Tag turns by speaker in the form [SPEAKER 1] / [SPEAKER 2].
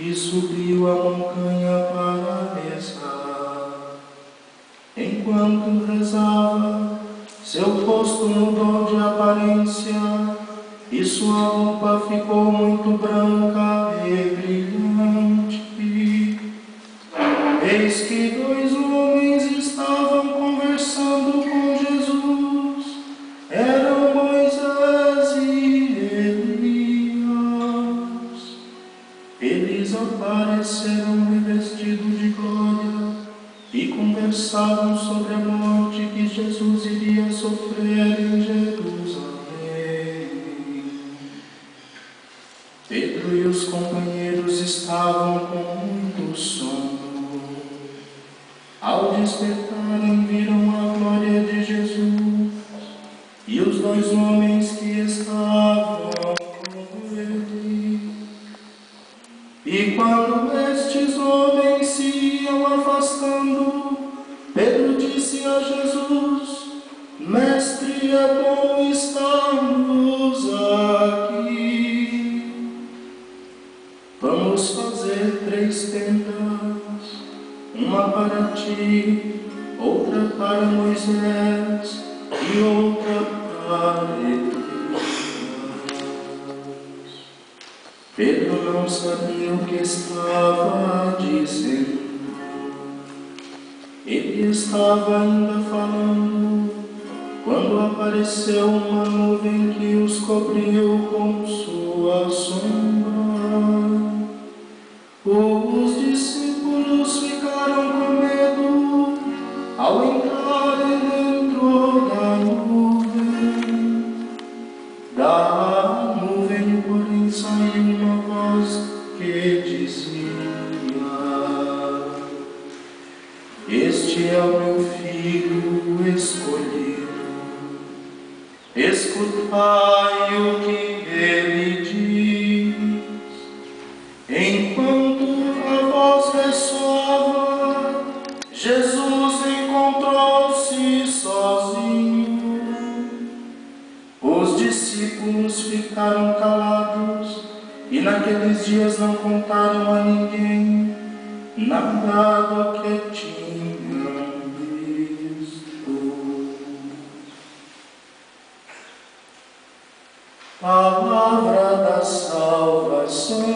[SPEAKER 1] e subiu a montanha para rezar. Enquanto rezava, seu rosto mudou de aparência e sua roupa ficou muito branca e brilhante. Eis que dois homens estavam conversando com Jesus. Eram Moisés e Elias. Eles apareceram revestidos de glória e conversavam sobre a morte que Jesus iria sofrer em Jerusalém. Pedro e os companheiros estavam com muito sono. Ao despertarem, viram a glória de Jesus e os dois homens que estavam com ele. E quando estes homens se iam afastando, Pedro disse a Jesus: Mestre, é bom estarmos aqui. Vamos fazer 3 tendas, uma para ti, outra para Moisés e outra para Elias. Pedro não sabia o que estava dizendo. Ele estava ainda falando quando apareceu uma nuvem que os cobriu com sua sombra. Os discípulos ficaram com medo ao entrarem dentro da nuvem. Da nuvem, porém, saiu uma voz que dizia: Este é o meu filho escolhido. Escutai o que ele diz. Enquanto a voz ressoava, Jesus encontrou-se sozinho. Os discípulos ficaram calados e naqueles dias não contaram a ninguém nada do que tinham visto. Palavra da salvação.